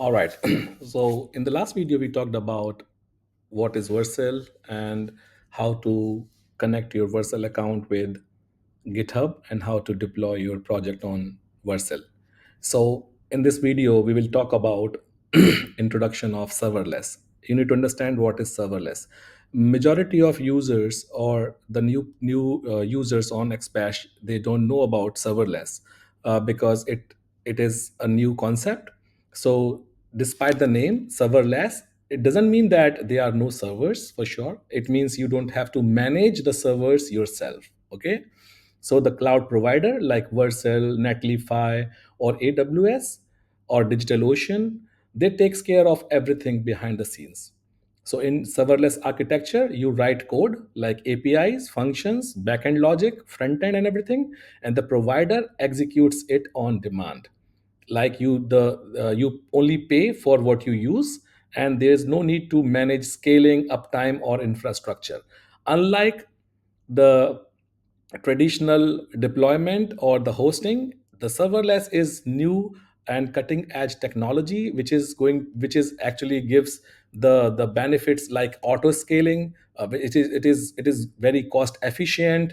All right. So in the last video, we talked about what is Vercel and how to connect your Vercel account with GitHub and how to deploy your project on Vercel. So in this video, we will talk about introduction of serverless. You need to understand what is serverless. Majority of users or the new users on xBesh, they don't know about serverless because it is a new concept. So despite the name serverless, it doesn't mean that there are no servers for sure. It means you don't have to manage the servers yourself. Okay, so the cloud provider like Vercel, Netlify, or AWS or DigitalOcean, they takes care of everything behind the scenes. So in serverless architecture, you write code like APIs, functions, backend logic, front end, and everything, and the provider executes it on demand. Like you only pay for what you use, and there is no need to manage scaling, uptime, or infrastructure. Unlike the traditional deployment or the hosting, the serverless is new and cutting edge technology, which is actually gives the benefits like auto scaling. It is very cost efficient,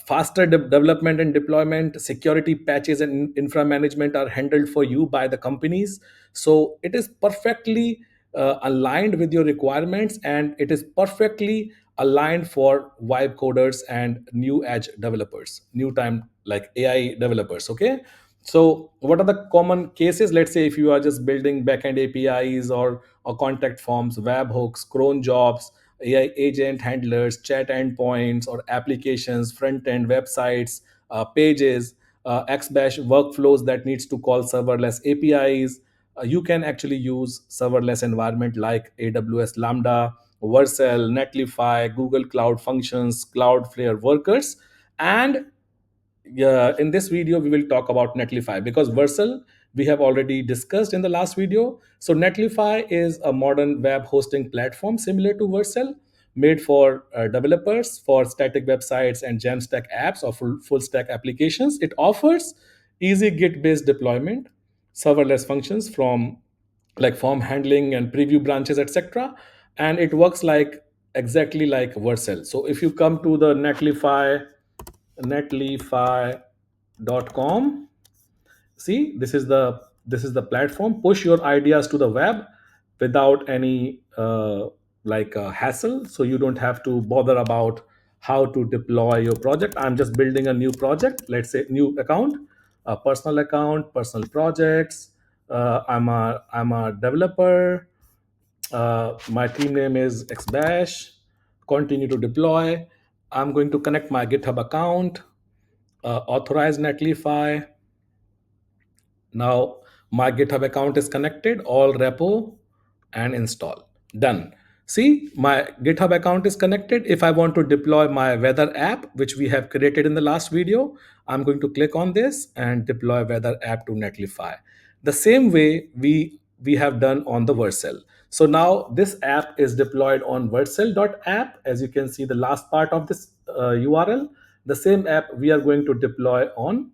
faster development and deployment, security patches and infra management are handled for you by the companies. So it is perfectly aligned with your requirements, and it is perfectly aligned for vibe coders and new edge developers, new time like AI developers. Okay, so what are the common cases? Let's say if you are just building backend APIs or contact forms, webhooks, cron jobs, AI agent handlers, chat endpoints, or applications, front end websites, pages, xbash workflows that needs to call serverless APIs. You can actually use serverless environment like AWS Lambda, Vercel, Netlify, Google Cloud Functions, Cloudflare Workers. And in this video, we will talk about Netlify because Vercel we have already discussed in the last video. So Netlify is a modern web hosting platform similar to Vercel, made for developers for static websites and Jamstack apps or full stack applications. It offers easy Git-based deployment, serverless functions from like form handling and preview branches, etc. And it works like exactly like Vercel. So if you come to the netlify.com, see, this is the platform. Push your ideas to the web without any hassle, so you don't have to bother about how to deploy your project. I'm just building a new project, let's say new account, a personal account, personal projects. I'm a developer. My team name is xbash. Continue to deploy. I'm going to connect my GitHub account, authorize Netlify. Now my GitHub account is connected, all repo and install. Done. See, my GitHub account is connected. If I want to deploy my weather app, which we have created in the last video, I'm going to click on this and deploy weather app to Netlify. The same way we have done on the Vercel. So now this app is deployed on Vercel.app. As you can see, the last part of this URL, the same app we are going to deploy on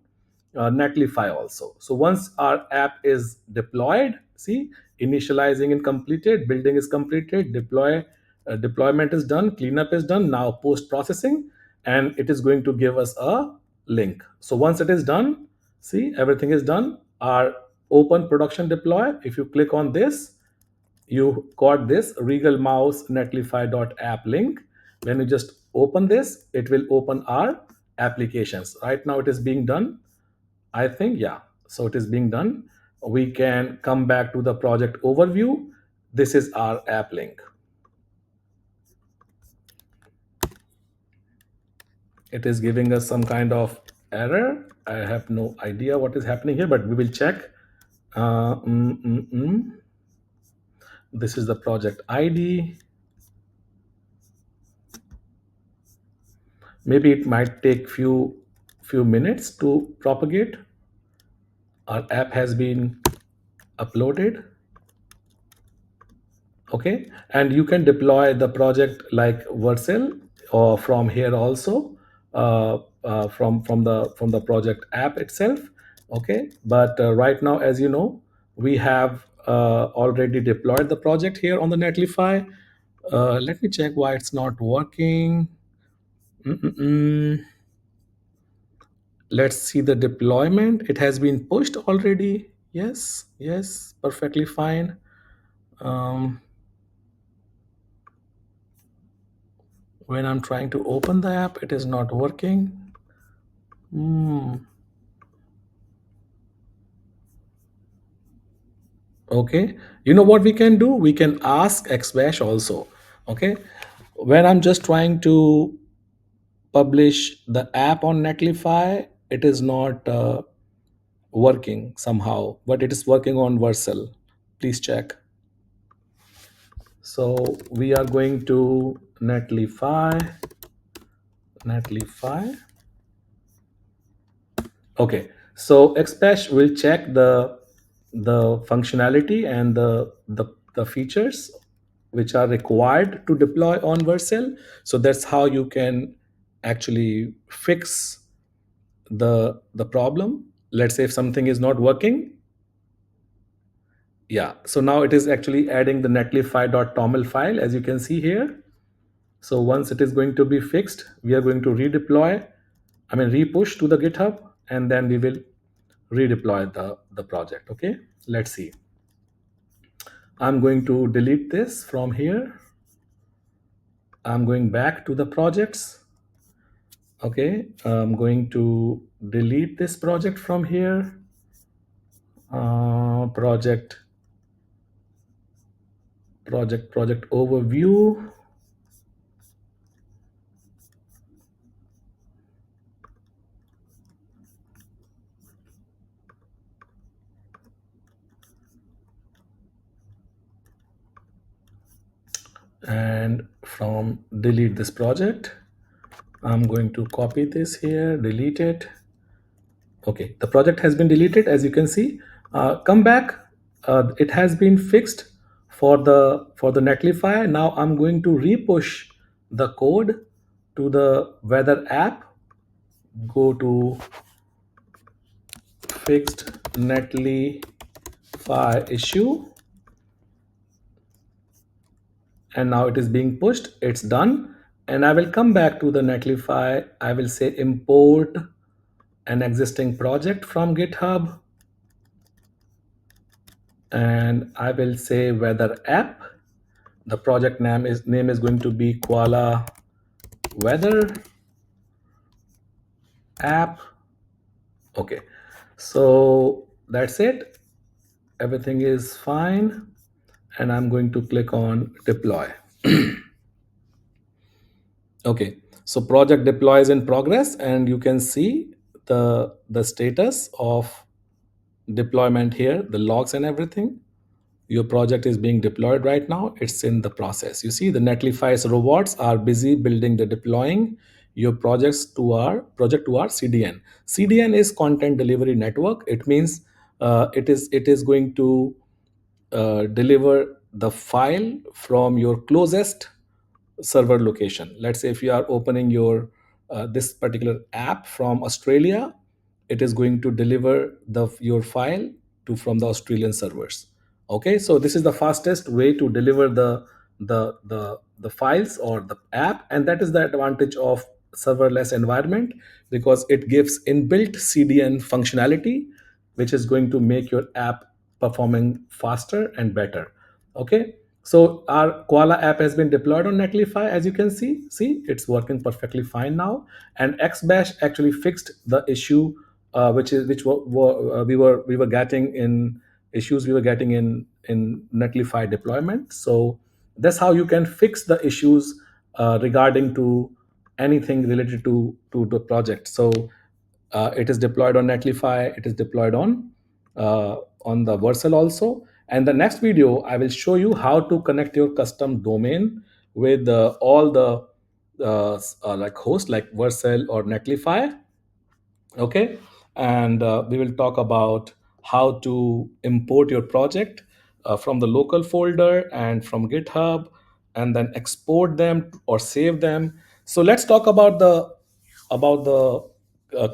Netlify also. So once our app is deployed, see, initializing and completed, building is completed, deployment is done, cleanup is done. Now post processing, and it is going to give us a link. So once it is done, see, everything is done. Our open production deploy. If you click on this, you got this Regal Mouse Netlify.app link. When you just open this, it will open our applications. Right now, it is being done. I think, yeah. So it is being done. We can come back to the project overview. This is our app link. It is giving us some kind of error. I have no idea what is happening here, but we will check. Uh, mm, mm, mm. This is the project ID. Maybe it might take few minutes to propagate. Our app has been uploaded. Okay, and you can deploy the project like Vercel or from here also, from the project app itself. Okay, but right now, as you know, we have already deployed the project here on the Netlify. Let me check why it's not working. Mm-mm-mm. Let's see the deployment. It has been pushed already. Yes, yes, perfectly fine. Um, when I'm trying to open the app, it is not working. Hmm. Okay, you know what we can do? We can ask xbash also. Okay, when I'm just trying to publish the app on Netlify, it is not working somehow, but it is working on Vercel. Please check. So we are going to Netlify. Okay, so xbash will check the functionality and the features which are required to deploy on Vercel. So that's how you can actually fix the problem. Let's say if something is not working. Yeah, so now it is actually adding the netlify.toml file, as you can see here. So once it is going to be fixed, we are going to redeploy, I mean repush to the GitHub, and then we will redeploy the project. Okay, let's see. I'm going to delete this from here. I'm going back to the projects. Okay, I'm going to delete this project from here. Project overview. And from delete this project, I'm going to copy this here, delete it. Okay, the project has been deleted, as you can see. Come back. It has been fixed for the Netlify. Now I'm going to repush the code to the weather app. Go to fixed Netlify issue, and now it is being pushed. It's done. And I will come back to the Netlify. I will say import an existing project from GitHub, and I will say weather app. The project name is going to be Koala Weather App. Okay, so that's it. Everything is fine, and I'm going to click on deploy. Okay, so project deploy is in progress, and you can see the status of deployment here, the logs and everything. Your project is being deployed right now. It's in the process. You see the Netlify's robots are busy building the deploying your project to our CDN. CDN is content delivery network. It means it is going to deliver the file from your closest server location. Let's say if you are opening your this particular app from Australia, it is going to deliver your file to from the Australian servers. Okay, so this is the fastest way to deliver the files or the app, and that is the advantage of serverless environment, because it gives inbuilt CDN functionality, which is going to make your app performing faster and better. Okay, so our Koala app has been deployed on Netlify, as you can see. See, it's working perfectly fine now. And xbash actually fixed the issue, which we were getting in issues we were getting in Netlify deployment. So that's how you can fix the issues regarding to anything related to the project. So it is deployed on Netlify. It is deployed on the Vercel also. And the next video, I will show you how to connect your custom domain with all the like hosts like Vercel or Netlify. Okay, and we will talk about how to import your project from the local folder and from GitHub, and then export them or save them. So let's talk about the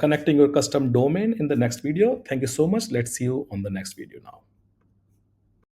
connecting your custom domain in the next video. Thank you so much. Let's see you on the next video now.